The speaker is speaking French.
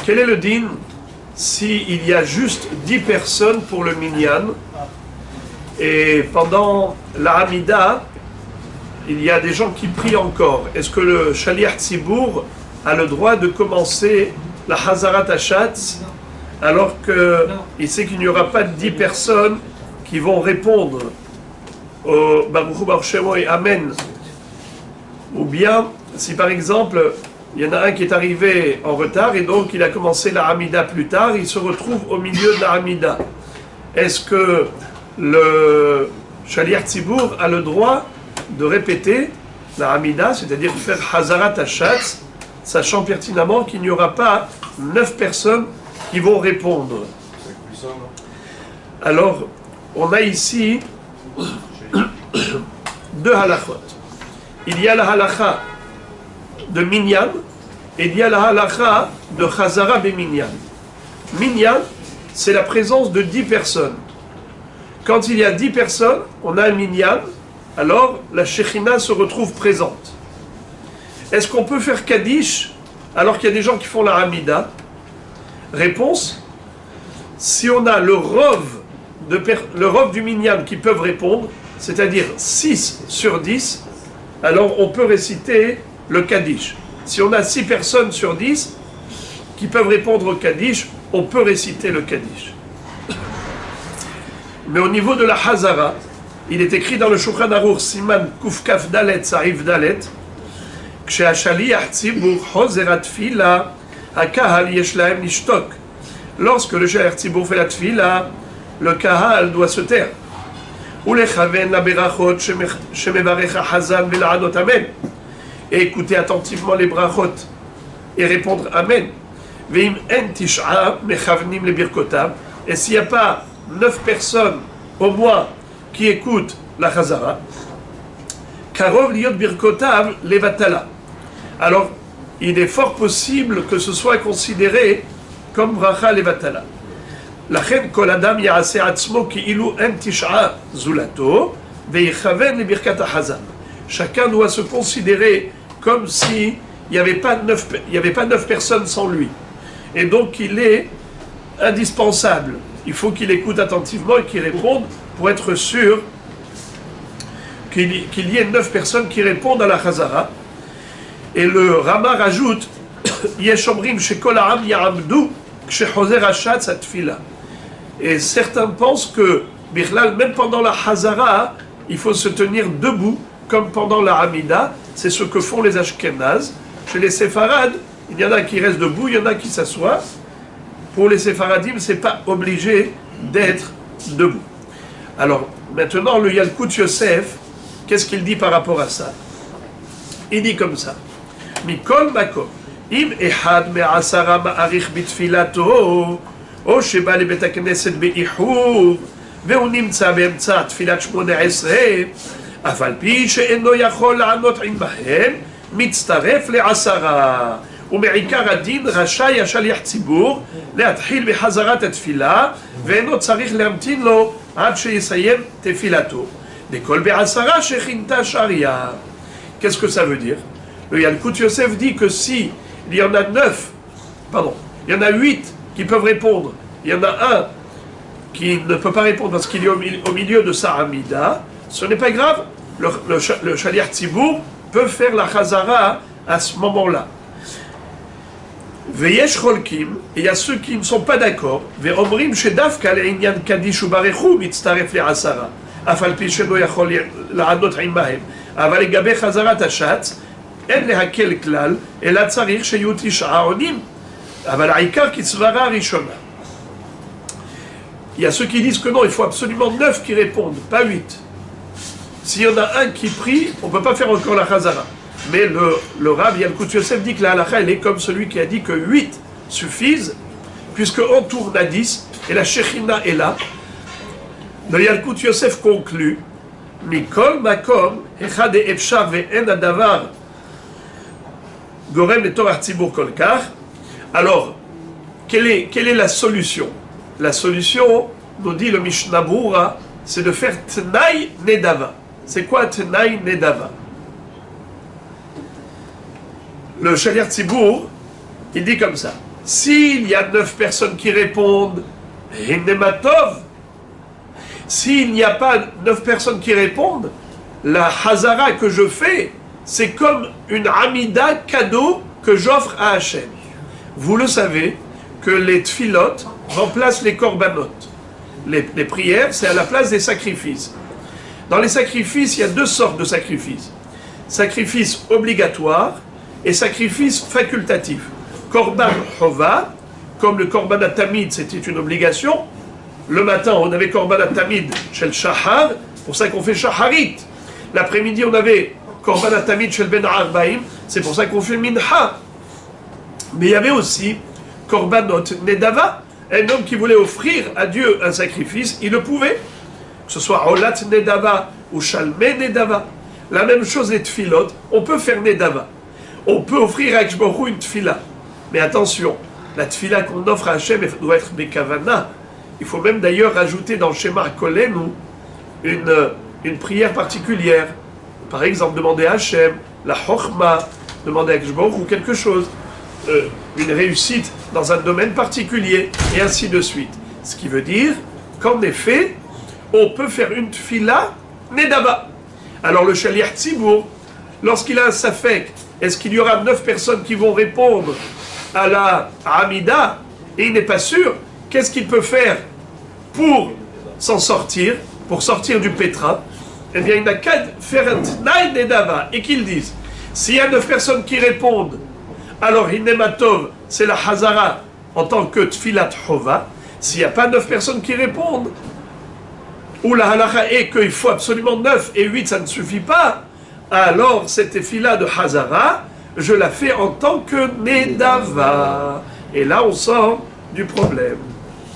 Quel est le din s'il y a juste 10 personnes pour le minyan et pendant la Hamida, il y a des gens qui prient encore? Est-ce que le Shaliach Tzibour a le droit de commencer la Hazarat Hashatz alors qu'il sait qu'il n'y aura pas 10 personnes qui vont répondre au Baruch Hu Baruch Shemo et Amen? Ou bien, si par exemple, il y en a un qui est arrivé en retard et donc il a commencé la Hamida plus tard, il se retrouve au milieu de la Hamida. Est-ce que le Shaliach Tzibour a le droit de répéter la Hamida, c'est-à-dire faire Hazarat Hashatz, sachant pertinemment qu'il n'y aura pas 9 personnes qui vont répondre? Alors, on a ici deux halachot. Il y a la halacha de Minyan et il y a la halacha de Chazara Beminyan. Minyan, c'est la présence de 10 personnes. Quand il y a 10 personnes, on a un Minyan, alors la Shekhinah se retrouve présente. Est-ce qu'on peut faire Kaddish alors qu'il y a des gens qui font la Hamida? Réponse: si on a le rov du Minyan qui peuvent répondre, c'est-à-dire 6 sur 10, alors on peut réciter le Kaddish. Si on a 6 personnes sur 10 qui peuvent répondre au Kaddish, on peut réciter le Kaddish. Mais au niveau de la Hazara, il est écrit dans le Shulchan Aruch Siman Kufkaf Dalet Sarif Dalet, lorsque le Shaliach Tzibour fait la tfila, le kahal doit se taire. Et écouter attentivement les brachot et répondre Amen. Et s'il n'y a pas 9 personnes au moins qui écoutent la Chazara, Karov liot birkotav levatala. Alors, il est fort possible que ce soit considéré comme bracha levatala. לכן כל אדם יעשה עצמו כאילו אין 9 זולתו ויכוון לברכת החזן. Chacun doit se considérer comme si il n'y avait pas 9 personnes sans lui. Et donc il est indispensable. Il faut qu'il écoute attentivement et qu'il réponde pour être sûr qu'il y ait 9 personnes qui répondent à la Chazara. Et le Rama rajoute Yesh omrim shekol ha'am ya'amdu kshechozer hashatz atfila. Et certains pensent que, même pendant la Hazara, il faut se tenir debout, comme pendant la Hamida. C'est ce que font les Ashkénazes. Chez les Séfarades, il y en a qui restent debout, il y en a qui s'assoient. Pour les Séfaradim, ce n'est pas obligé d'être debout. Alors, maintenant, le Yalkut Yosef, qu'est-ce qu'il dit par rapport à ça? Il dit comme ça. Mikol makom, im ehad me'asara ma'arich bitfilato, או שבא לבית הכנסת באיחור והוא נמצא באמצע תפילת 18, אף על פי שאינו יכול לענות עמהם, מצטרף ל10. ומעיקר הדין רשאי השליח ציבור להתחיל בחזרת התפילה ואינו צריך להמתין לו עד שיסיים תפילתו. דכל ב10 שכינתה שריה. Qu'est-ce que ça veut dire? Le Yalkut Yosef dit que si il y en a 8 qui peuvent répondre, il y en a un qui ne peut pas répondre parce qu'il est au milieu de sa Hamida, ce n'est pas grave, le Shaliach Tzibour peut faire la Chazara à ce moment-là. Veyesh cholkim, et il y a ceux qui ne sont pas d'accord, ve'omrim shedavka le'inyan kaddish u'barechu mitztaref le'asara, afal pi shelo yachol la'anot imahem, aval legabe chazarat hashatz, en lehakel klal, ela tzarich sheyu 9 onim. Il y a ceux qui disent que non, il faut absolument 9 qui répondent, pas 8. S'il y en a un qui prie, on ne peut pas faire encore la Chazara. Mais le Rav Yalkut Yosef dit que la halakha, elle est comme celui qui a dit que 8 suffisent, puisqu'on tourne à 10, et la Shekhinah est là. Le Yalkut Yosef conclut Mikol makom, echad efshar ve'en adavar, gorem le Torah tzibur kolkar. Alors, quelle est la solution? La solution, nous dit le Mishnah Brura, c'est de faire Tnaï Nedava. C'est quoi Tnaï Nedava? Le Shaliach Tzibour, il dit comme ça. S'il y a 9 personnes qui répondent, Hinematov. S'il n'y a pas 9 personnes qui répondent, la Hazara que je fais, c'est comme une Amida cadeau que j'offre à Hachem. Vous le savez que les tfilot remplacent les korbanot. Les prières, c'est à la place des sacrifices. Dans les sacrifices, il y a 2 sortes de sacrifices. Sacrifice obligatoire et sacrifice facultatif. Korban Hova, comme le Korban Atamid, c'était une obligation. Le matin, on avait Korban Atamid chez le Shahar, pour ça qu'on fait Shaharit. L'après-midi, on avait Korban Atamid chez le Ben Arbaim, c'est pour ça qu'on fait Minha. Mais il y avait aussi Korbanot Nedava, un homme qui voulait offrir à Dieu un sacrifice, il le pouvait, que ce soit Olat Nedava ou Shalmé Nedava. La même chose les tfilot, on peut faire Nedava. On peut offrir à Hashborou une tfila. Mais attention, la tfila qu'on offre à Hachem doit être Bekavana. Il faut même d'ailleurs rajouter dans le schéma Kolenu une prière particulière. Par exemple, demander à Hachem, la Chochma, demander à Hashborou ou quelque chose. Une réussite dans un domaine particulier, et ainsi de suite. Ce qui veut dire qu'en effet, on peut faire une tfila Nedava. Alors le Shaliach Tzibour, lorsqu'il a un safek, est-ce qu'il y aura 9 personnes qui vont répondre à la Amida, et il n'est pas sûr, qu'est-ce qu'il peut faire pour s'en sortir, pour sortir du pétrin? Eh bien, il n'a qu'à faire un Tnaï Nedava, et qu'ils disent, s'il y a 9 personnes qui répondent, alors Hinematov, c'est la Hazara en tant que Tfilat Hova. S'il n'y a pas 9 personnes qui répondent, ou la halakha est qu'il faut absolument 9 et 8, ça ne suffit pas, alors cette tefila de Hazara, je la fais en tant que Nedava. Et là, on sort du problème.